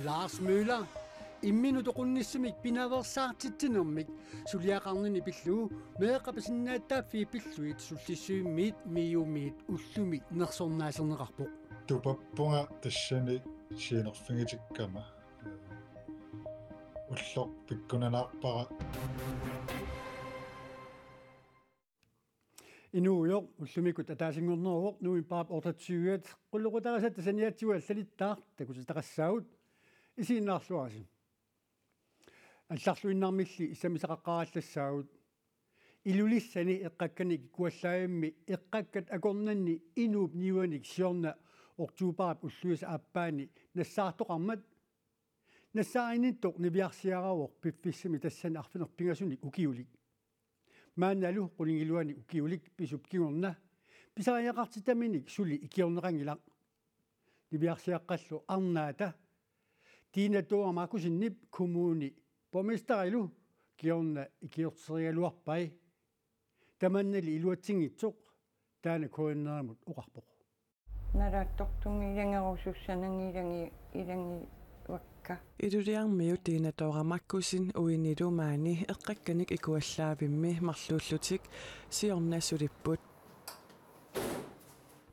Lars Møller имминутоқунниссимик пинаверсаартитсинермик сулиақарнини пиллуу меэққапасиннааттааффи пиллуит суллиссуиммиит миумиит уллумит нерсорнаасернеқарпоқ тупаппунга тассани сиинерфингитиккама уллоқ пиккунанаарпара инууйоқ уллумикут атаасингорнеруоқ нуипаап ортатсугуат қуллуқутарасат тасаниатсуа салиттаар такусатақассаагут исииннаарлуаси алларлуиннармилли исамисақаққараллассаагут илулиссани эққакканик куаллаимми эққаккат акорнанни инууп ниуаник сиорна октубарап уллуис ааппаани нассаартоқармат нассааининтоқ нивиарсиаравоқ пиффиссами тассани арфинерпингасуник укиулик маанналу qulingilluani ukiulik pisup kingorna pisariaqartitaminik suli ikiorneqangilaq niviarsiaqqallu arnaata tiinatuamaakusinnip kommuni borgmesterilu kiorna ikiortserialuarpai tamannali iluatsingitsoq taana koinneramut uqarpoq narattortungiilangerusussanangiilangi ilangi wakka iduriarmiu tiinatuaramakkusin uinilumaani eqqakkanik ikuallaavimmi marluullutik siornassulipput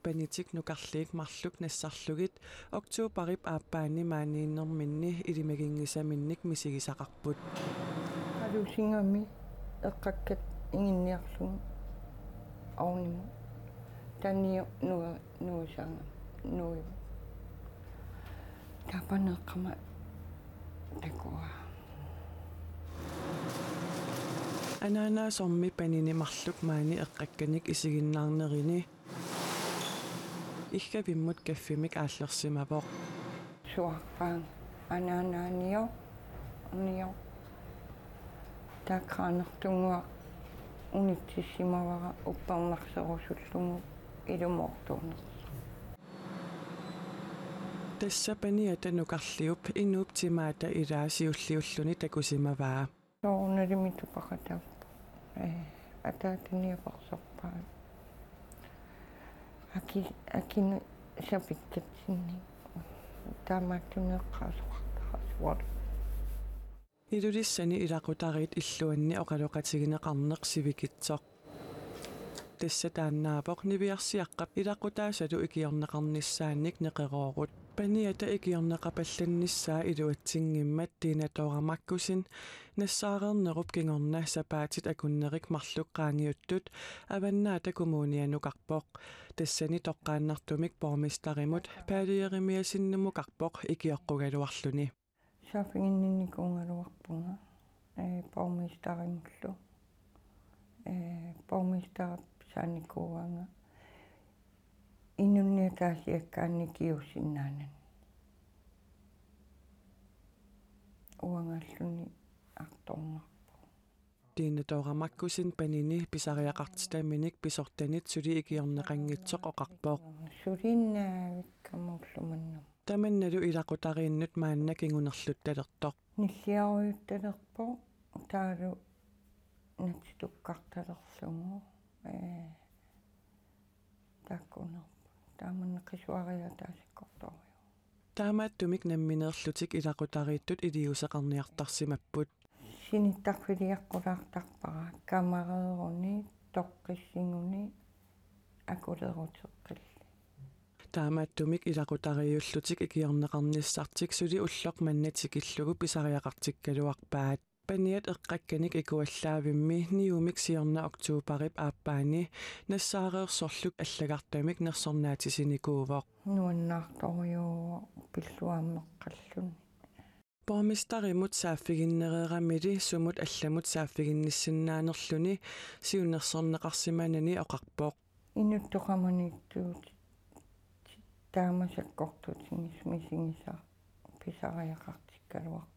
panitik nukarliik marluk nassarlugit oktuuparip aappaani maaniinnerminni ilimagingisaminnik misigisaqarput alusingami eqqakkat inginniarlugu aunimu taniu nuusanga nui tapaneqqama takua anana sommi panini marluk maani eqqakkanik isiginnaarnerini ikkavimmut kaffimik aallersimapoq suarpaan ananaanio nio takraanertungua unittissimavara upparnarserusullugu ilumortuuner тассапаниата нукарлиуп инууптимаата илаасиуллиуллуни такусимаваа соорналимитупақатаа атаатаниапарсарпаа акин сапиккатсинни таамааттунеэққаасуартарасуар илулиссани илақутарит иллуанни оқалоқатигинеқарнеқ сивикитсоқ тассатааннаапоқ нивиарсиаққап илақутаасалу икиорнеқарниссаанник неқероорут паниата икиорнеқапалланниссаа илуатсингиммат тиинатоорамаккусин нассаарернеруп кингорна сапаатит акуннерик марлуққаангиуттут аваннаата коммунианукарпоқ тассани тоққааннартумик боргместаримут паалиеримиасиннумукарпоқ икиоққугалуарлуни сафингинникуунгалуарпунга боргместаримуллу боргместарап сааникууанга инунниатаасиаккаанни киуссиннаанан уангааллуни арторнарпу тиинатоорамаккусин панини писариақартитаминик писортанит сули икиорнеқангитсоқ оқарпоқ сулиннаавиккамууллуманну таманналу илақутарииннут маанна кингунерлут талертоқ ниллиаруйутталерпо таалу натситуккарталерлугу таккунерпо тааманнеқисуариатаасиккорториу таамааттумик намминеерлутик илақутарииттут илиусеқарниартарсимаппут синиттарфилиаққулаартарпара камарееруни тоққиссигуни акулерутеққилли таамааттумик илақутариуллутик икиорнеқарниссартик сули уллоқ маннатикиллугу писариақартиккалуарпаат паниат эққакканик икуаллаавимми ниумик сиорна октубарip ааппаани нассаареерсорлук аллагартамик нерсорнаатисиникуувоқ нуаннаарторюу пиллуааммеққаллуни боргместаримут сааффигиннереерамили сумут алламут сааффигинниссиннаанерлүни сиуннерсорнеқарсиманани оқарпоқ инуттоқаманиттуут таамасаккортутингис мисигиса писариақартиккалуақ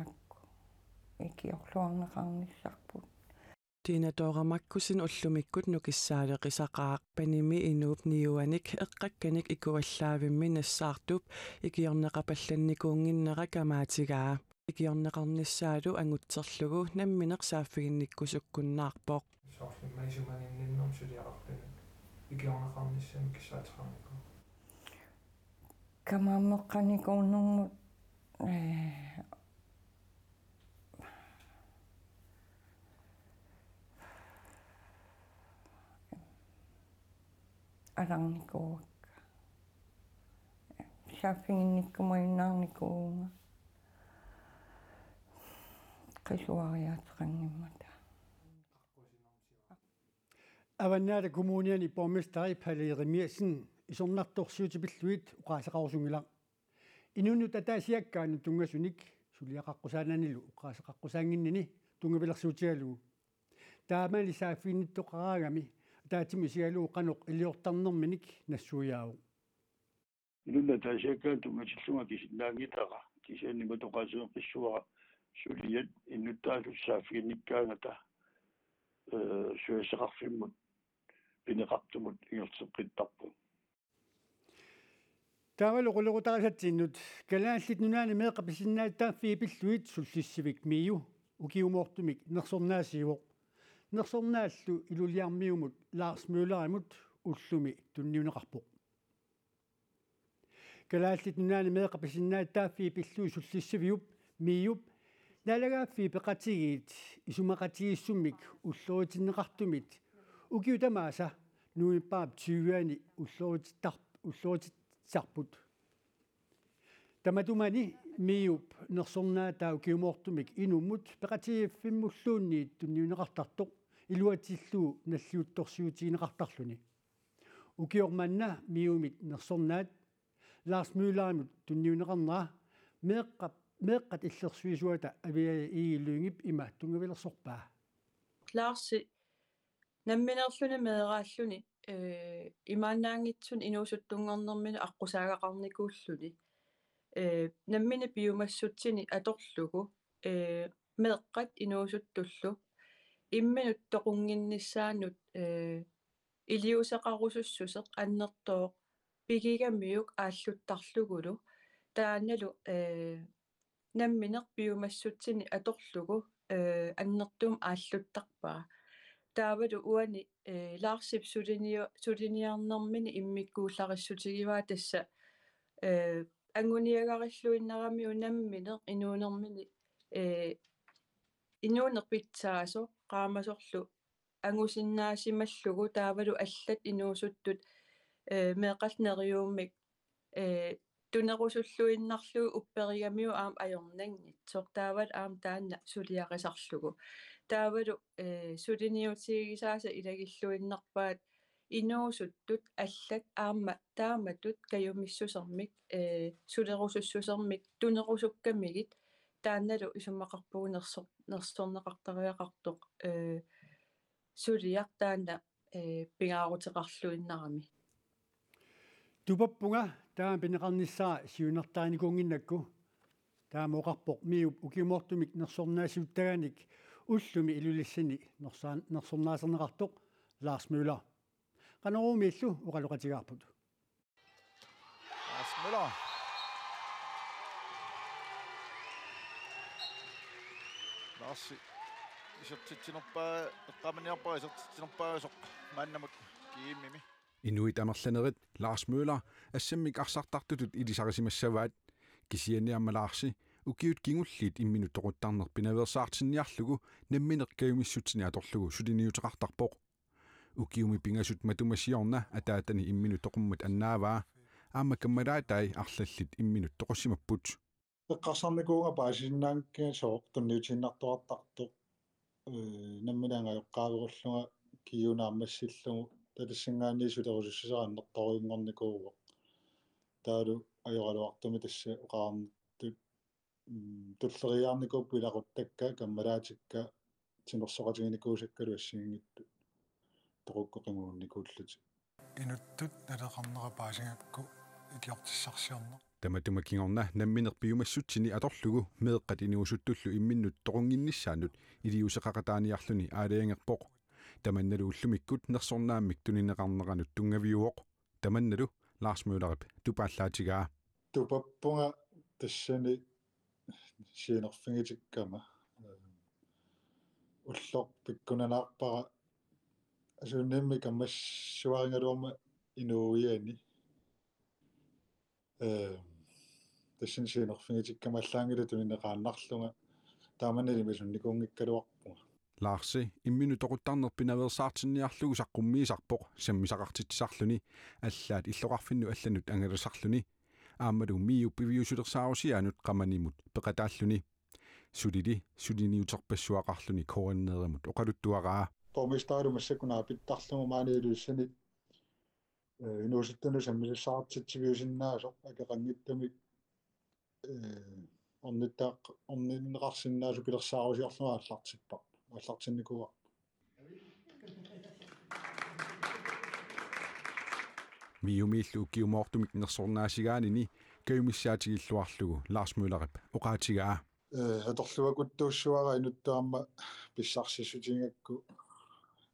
акку икиорлуарнеқарниссарпут тиинатоорамаккусин уллумиккут нукиссаалеқисақаақ паними инууп ниуаник эққакканик икуаллаавимми нассаартуп икиорнеқапалланникуунгиннера камаатигаа икиорнеқарниссаалу ангутсерлугу намминеқ сааффигинниккусуккуннаарпоқ соорфиммаисуманинниннэрм сулиақартанак икиорнеқарниссами киссаатеқарнику камааммеққаникууннэрмут аларникууакка сааффигинниккумаиннаарникуунга qisuariateqangimmata аваннаала коммуниани помистари палеерimiasin исорнарторсиутипиллуит уqaасеqarusungila инунну татаасиаккаану тунгасуник сулиақаққусаананилу уqaасеқарқусаангиннини тунгавилерсуутигалугу таамали сааффиинниттоқараагами таатими сигалуу қанеқ илиортарнэрминик нассуяаву илунна таасиаккаан тунгатиллунга кисиннаангитаqa кисианнима тоқасуун қиссуара сулият иннуттаалу сааффигинниккаангата суясеқарфиммут пинеқартумут ингертеққиттарпу таавалу qulluqutarisattiinnut kalaallit nunaani meeqapissinnaаттааффи пиллуит суллиссивик миу укиумоортумик нерсорнаасиуоқ нерсорнааллу илулиармиумут Ларс Мюллеримут уллуми тунниунеқарпоқ kalaallit nunaani meeqapissinnaаттааффи пиллуи суллиссивиуп миуп налагааффи пеқатигиит исумақатигиссуммик уллуутиннеқартумит укиутамааса нуиппаап 20-ани уллуутиттарпут таматумани миуп нерсорнаатаа укиумоортумик инуммут пеқатигиффиммуллуунниит тунниунеқартартоқ илуатиллуу наллиутторсиутигинеқартарлуни укиорманна миумит нерсорнаат Ларс Мюллеримут тунниунеқарнера meeqqat illersuisuata avia iilluingip ima tungavilersorpaa Larsi намминерлүни меэрааллүни имаанаангитсун инуусуттунгорнэрмину аққусаагақарникууллуни наммини пиумассутсини аторлугу меэққат инуусуттуллу имминут тоқунгиннissaanут илиусеқарусуссусеқ аннертоо пигигаммиук ааллуттарлугулу таанналу намминеқ пиумассутсини аторлугу аннертуум ааллуттарпаа таавалу уани лаарсип сулиниарнэрмини иммиккууллариссутигиваа тасса ангуниагариллуиннерамиу намминеқ инуунермини инуунерпитсаасо qaamasorlu ангусиннаасималлугу таавалу аллат инуусуттут меэқалнериууммик тунерусуллуиннарлу упперигамиу аам ajornanngitsoq taawat aam taanna suliaqisarlugu taavalu suliniutigisaasa ilagilluinnerpaat inuusuttut allat aamma taamatut kayumissusermik sulerusussusermik tunerusukkamigit taannalu isummaqarpugu nersorneqartariaqartoq suliaq taanna pingaaruteqarluinnarami tupappunga taam pineqarnissaa siunertaanikungginnakku taamoqarpoq miup ukiumortumik nersornaasiuttaganik ullumi ilulissani nersornaaserneqartoq Lars Müller qaneruumiillu uqaluqatigaarput Lars Müller Lars isertitsinerpaa eqqamaniarpaa isertitsinerpaasoq maannamut kiimmimi Inuit amerlanerit Lars Müller assammik arsartartutut ilisarisimassavaat kisianiammalarsi ukiut kingullit imminuttoquttarner pinaversaartinniarlugu nammineqqayumissutini atorlugu suliniuteqartarpoq ukiumi pingasut matumasiorna ataatani imminuttoqummat annaavaa aamma kammalaatai arlallit imminuttoqossimapput eqqarsarnikuunga paasisinnaangkia sooq tunniutinnartoqartartoq namminaangajoqqaagurullunga kiyunaammassillugu татассангаанниисулерусуссисараннэрторуйунгорникуугоқ таалу ajorluartumi тасса уқаарнтут туллериаарникууп пилақуттакка каммалаатикка тимерсоқатигиникуусаккалу ассигингитту тоқуккоқимуунникууллути инуттут налеқарнера паасингакку икиортиссарсиорна таматумакингорна намминерпиумассутсини аторлугу меэққат иниусуттуллу имминнут тоқунгиннissaanут илиусеқақатааниарлуни аалаангерпоқ таманналу уллумиккут нерсорнааммик тунинеқарнеранут тунгавиуоқ таманналу Lars Møllerup тупааллаатигаа тупаппунга тассани сиинерфингитиккама уллоқ пиккунанаарпара асууннимми каммассуарингалуорма инууиани тассан сиинерфигитиккамаллаангилу неқааннарлунга тааманнали мисунникунгиккалуарпунга Лаарси иммину тоқуттарнерпинаверсаартинниарлугу саққуммиисарпоқ саммисақартитсарлуни аллаат иллоқарфинну алланут ангалусарлуни аамалу миу пивиусулерсаарусиаанут қаманимут пеқатааллуни сулиниутерпассуақарлуни коориннееримут оқалуттуараа помистаару массакунаа питтарлугу маанилуссани инууситтану саммисаартитсивиусиннаасо акеқангиттамик орниннеқарсиннаасу пилерсаарусиарлуга аллартиппақ аллартинникуа миумииллу укиумоортумик нерсорнаасигаанини каюмиссаатигиллуарлугу Ларс Мюллерип оқаатигаа аторлуакуттууссуара инуттаама писсарсиссутингакку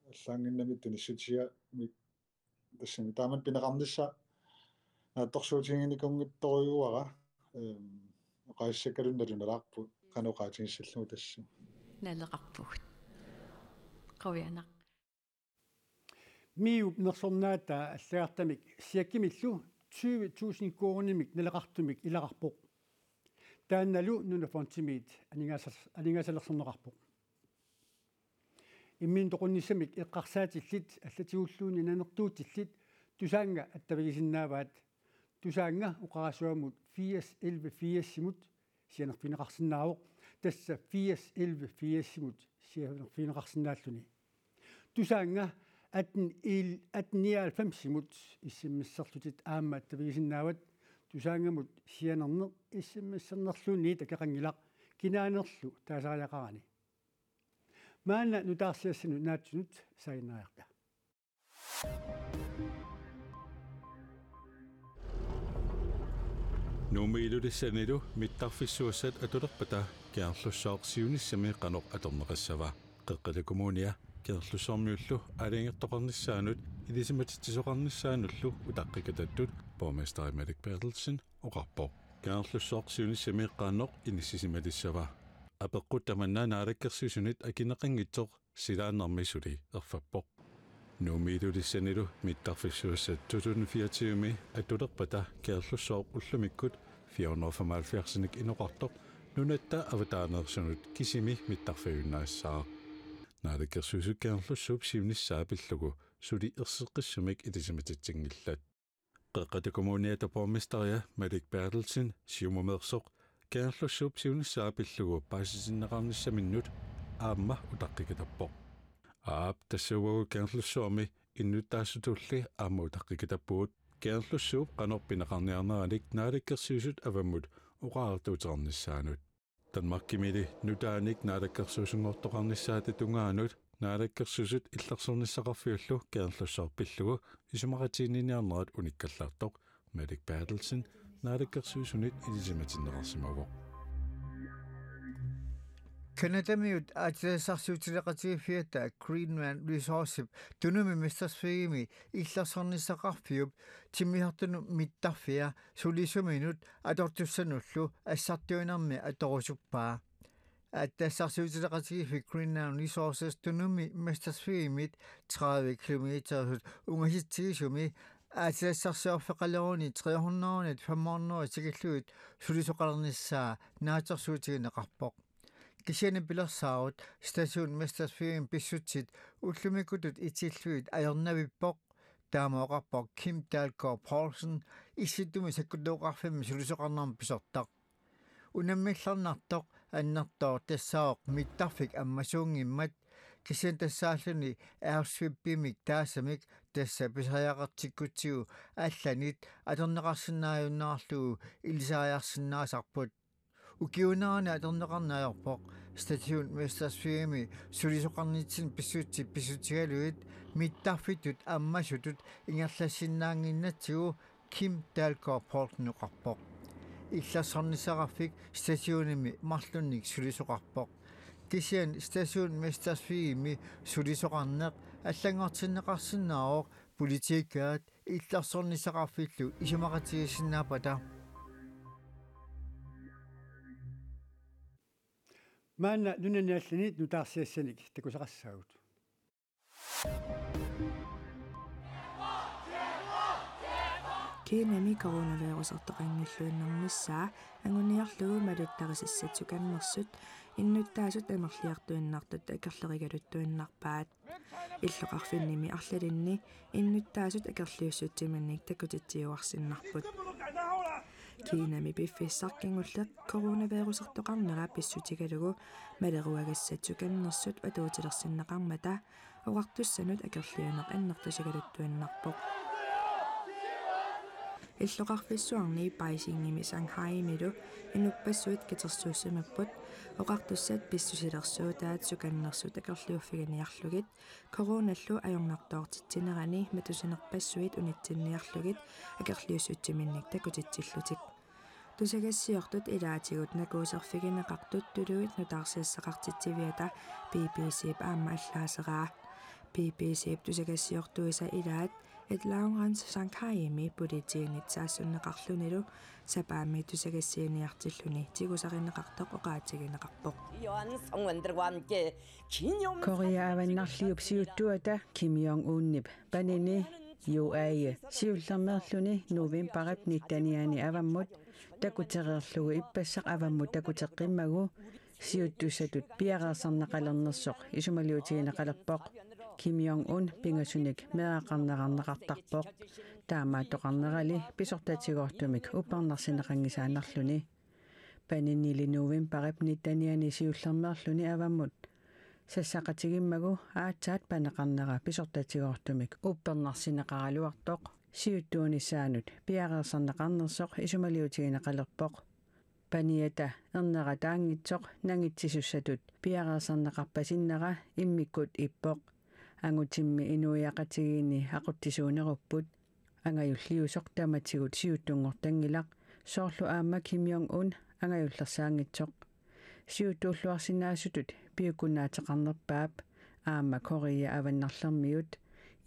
аллаангиннами туниссутига ми тассами тааман пинеқарнisса аторсуутингиникунгитторюара оқаассакалунналуналаарпу каноқаатингиссаллугу тассу налеқарпугут қавианақ миуп нерсорнаата аллаартамик сиаккимиллу 20,000 коонимик налеқартумик илақарпоқ таанналу нунафонтимит анингаасалерсернеқарпоқ иммин тоқунниссамик эққарсаатиллит аллатигуллууни нанертуутиллит тусаанга аттавигисиннааваат тусаанга уқарасуамут 8011 симут сианерфинеқарсинаавоқ тасса 8011 симут сианерфинеқарсинааллуни тусаанга 1899 симут иссиммиссерлутит аама аттавигисиннаават тусаангамут сианернер иссиммиссернерлуни такеқангилақ кинаанерлу таасариақарани маана нутаарсиассану наатсунут саинариарта нумилулиссанилу миттарфиссуассат атулерпата киарлуссаорсиуниссами қанеқ аторнеқассава қеққалакумууниа киерлуссормиуллу алингертоқарниссаанут илисиматитсисоқарниссаануллу утаққикататтут боргместер Мэдик Берtelsen оқарпоқ киерлуссаорсиуниссами қанеқ иниссисималиссава апеққутаманнаа наалаккерсусунит акинеқангитсоқ силааннэрмисули ерфаппоқ нумилулиссанилу миттарфиссуассат 2024 атулерпата киерлуссаоқ уллумиккут 475-ник инеқартоқ нунатта аватаанерсунут кисими миттарфиуннаассаа наалаккерсусут киерлуссууп сиунissaa пиллугу сули ерсеққиссумик илисиматитсингиллат қеққатакумууниата боргместерия Мэдик Берtelsen сиумумеерсоқ киерлуссууп сиунissaa пиллугу паасисиннеқарниссаминнут аама утаққикатаппоқ аап тассуугу киерлуссуарми иннуттаассутулли аама утаққикатаппуут киерлуссууп қанерпинеқарниарнералик наалаккерсуусут аваммут уқаартуутернissaанут танмаркимили нутааник наалаккерсуусунгортоқарниссаата тунгаанут наалаккерсусут иллерсорниссақарфиуллу киерлуссаар пиллугу исумақатиинниарнерат униккаллаартоқ Мэдик Берtelsen наалаккерсуусунит илисиматиннеқарсимавоқ Канадамиут аатилассарсуутилеқатигиффиата Greenland Resources тунуми мистерсфигими иллерсорниссақарфиуп тиммихартуну миттарфиа сулисуминут атортуссануллу ассартуинарми аторусуппаа аттассарсуутилеқатигиффи Greenland Resources тунуми мистерсфигимит 30 км унгаситсигисуми аатилассарсуарфеқалеруни 300-нит 500 тигиллуит сулисоқалерниссаа наатерсуутигинеқарпоқ кисиани пилерсаарут стасиун мистерсфигим писсутсит уллумиккутут итиллуит аернавиппоқ таамаоқарпоқ Kim Dalgaard Poulsen исситтуми саккуллуоқарфимми сулисоқарнарми писортақ унаммилларнартоқ аннартоо тассаоқ миттарфик аммасуунгиммат кисиан тассааллуни аерсвиппимик таасамик тасса писариақартиккутсигу алланит атернеқарсинааюннаарлугу илисариарсинаасарпут укиунаана атернеқарнаajorpoq статиун мистерсфигими сулисоқарнитсин писсуутси писсутигалуит миттарфитут аммасутут ингерлассиннаангиннатсигу Kim Dalgaard Poulsen уқарпоқ иллерсорнисақарфик статиуними марлунник сулисоқарпоқ кисиан статиун мистерсфигими сулисоқарнеқ аллангортиннеқарсинааоқ политикаат иллерсорнисақарфиллу исумақатигисиннаапата маана нунаниалланит нутаарсиассаник такусақассаагут kiinami coronavirusartoqanngilluinnernissaa anguniarlugu maluttarisissatsukannersut innuttaasut amерliartuinnartut akerlerigaluttuinnarpaat иллоqarfinnimi arlalinni innuttaasut akerliussuttimannik takutitsiuarsinnarput kiinami piffissarkingulleq coronavirusartoqarnera pissutigalugu maleruagassatsukannersut atuutilersinneqarmata oqartussanut akerliuneq annertusigaluttuinnarpoq иллоqarfissuarni paisingimi Shanghai-milu inupassuit kitersuussumapput oqartussat pissusilersuutaat sukannersut akerliuffiganiarlugit coronallu ajornartoortitsinerani matusinerpassuit unitsinniarlugit akerliussuttiminnik takutitsillutik tusagassiortut ilaatigut nakuuserfigineqartut tuluit nutaarsiassaqartitsiviata BBC-ip aamma allaaseraa BBC-ip tusagassiortuisa ilaat Itlaungrans Shanghai-mi politiinit saassunneqarlunilu sapaami tusagassiiniartilluni tigusarineqartoq oqaatigineqarpoq Korea avannarliup siuttuata Kim Jong-unnip panini UAE siullermerluni novemberip nittaniani avammut takutereerlugu ippassaq avammut takuteqqimmagu siuttussatut piaqarsarnaqalernersoq isumaliutigineqalerpoq Kim Jong-un pingasunik meaqarneqarneqartarpoq taamaatoqarnerali pisortatigortumik upparnarsineqangisaanarluni paninili novemberip nittaniani siullermerluni avammut sassaqatigimmagu aatsaat paneqarnera pisortatigortumik upparnarsineqaraluartoq siuttuunissaanut piaqersarneqarnersoq isumaliutigineqalerpoq paniata ernerataangitsoq nangitsisussatut piaqersarneqarpasinnera immikkut ippoq angutimmi inuiaqatigiini aquttisuunerupput angajulliusoq tamatigut siuttungortangilaq soorlu aamma Kim Jong-un angajullersaangitsoq siuttuulluarsinnaasutut piukkunnaateqarnerpaap aamma Korea avannarlermiut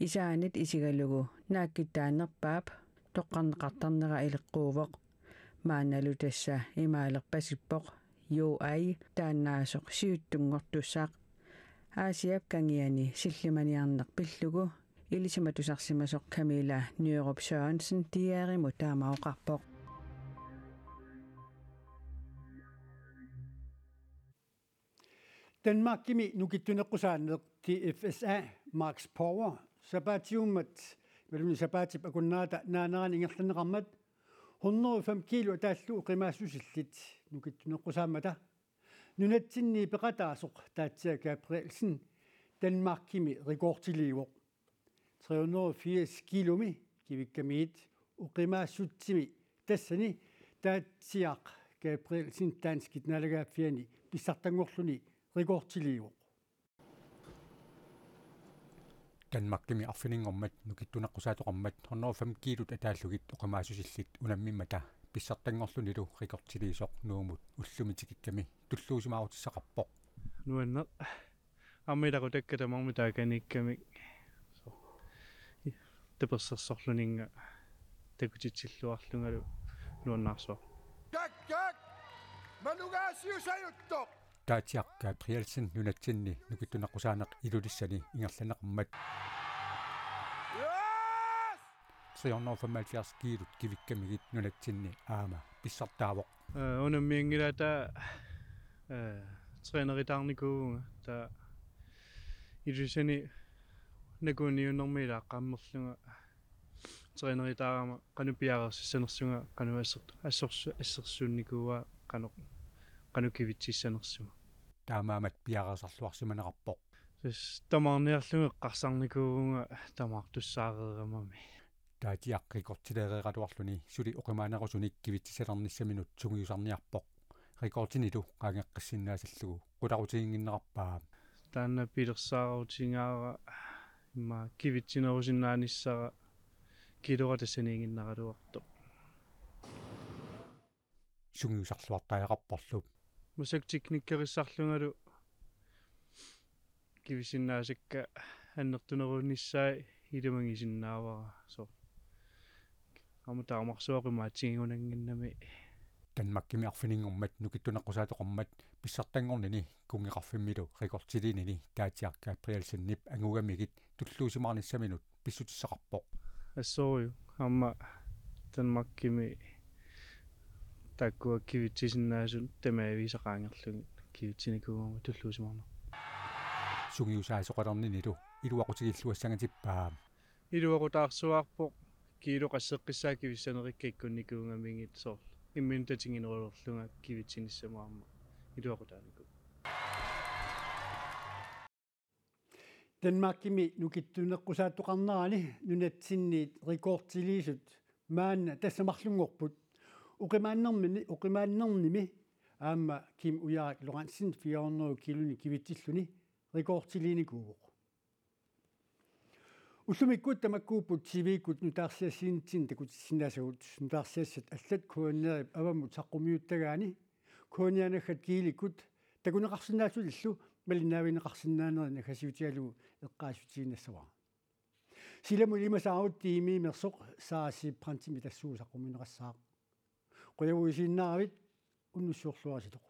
isaanit isigalugu naakkitaanerpaap toqqarneqartarnera ileqquuvoq maanalutassa imaalerpasippoq UAI taannaasoq siuttungortussaaq Aasiap kangiani sillimaniarneq pillugu ilisimatusarsimasoq Camilla Nyrup Sørensen tiarimut taamaoqarpoq Danmarkimi nukittuneqqusaanneq TFSA Max Power sapatiummat veluni sapatip akunnaata naanerani ingerlaneqarmat 105 kilo taallu qimaassusillit nukittuneqqusaamata nunatsinni peqataasoq taatsia Gabrielsen Danmarkimi rekordtiliivoq 380 kilomi kivikkamiit uqimaassutsimi tassani taatsiaq Gabrielsen taanskit nalagaaffiani pissartangorluni rekordtiliivoq Danmarkimi arfiningormat nukittuneqqusaatoqarmat 105 kilut ataallugit uqimaassusillit unammimmata pissartangorlunilu rekordtiliisoq nuumut ullumitikkikkami tulluusimaarutisaqarpoq nuanneq armilaru takkatamarmi taakaniikkami tapersersorluninga takutitsilluarlungalu nuannaarsuaq manugaasiusajuttoq taatiaq Gabrielsen nunatsinni nukittuneqqusaanaq ilulissani ingerlaneqarmat 375 kilut kivikkamigit nunatsinni aama pissartaavoq unammiangilata traineritaarnikuunga ta ilusani nakuniunnermiilaaqqaammerlunga traineritaarama qanupiarersissanersunga qanu assersuunnikuua qanukivitsissanersunga taamaamat piarersarluarsimaneqarpoq tamarniarlunga qarsarnikuunga tamartussaareeramami taatiaq rekordtileereeraluarluni suli uqimaanerusunik kivitsisalernissaminut sungiusarniarpoq rekordtinilu qaangeqqissinnaasallугу qularutigingиннерарпаа таанна пилерсаарутингаара имма кивитсинерусиннаанissara килоратассаниингиннаралуарто sungiusarluartaajaqarporlup масактикниккерissarlungalu кивисиннаасакка аннертунерунissaи илумангисиннаавара со амутаамарсуақимаатсигунангиннами Danmarkimi arfiningormat nukittuneqqusaatoqarmat pissartangornini kungeqarfimmilu rekordtiliinini taatiaq Gabrielsen nip angugamigit tulluusimarnissaminut pissutissaqarpoq ассориу амма Danmarkimi takkua kivitsisinaasut tamaavисaqaangерлуги kivitsinikuuма tulluusimorna sungiusaasoqalerninilu iluaqutigiilluassangatippaa iluaqutaarsuarpoq kiiloqasseqqissaa kivissanerikka ikkunnikuungamingit soorl imminutatinginerulorlunga kivitsinissamaarma iluaqutaaniku Danmarkimi nukittuneqqusaattoqarnaani nunatsinniit rekortiliisut maanna tassamarlungorput uqimaannermini aamma kim uyaak loransin 400 kiloni kivitsilluni rekortiliinikuuq ullumikkuut tamakkuuput siviikut nutaarsiassiinitsin takutissinaasugut nutaarsiassat allat kuannerip avamut saqqumiuttagaani kuanianaggat kiilikut takuneqarsinnaassulillu малиннаавинеқарсиннаанери нагасиутиалу эққаасутигиннассава силаму лимасаарут тиимиимерсоқ саасиппрантими тассуусаққуминеқассаақ қоявуисиннааравит уннуссуурлуараситоқ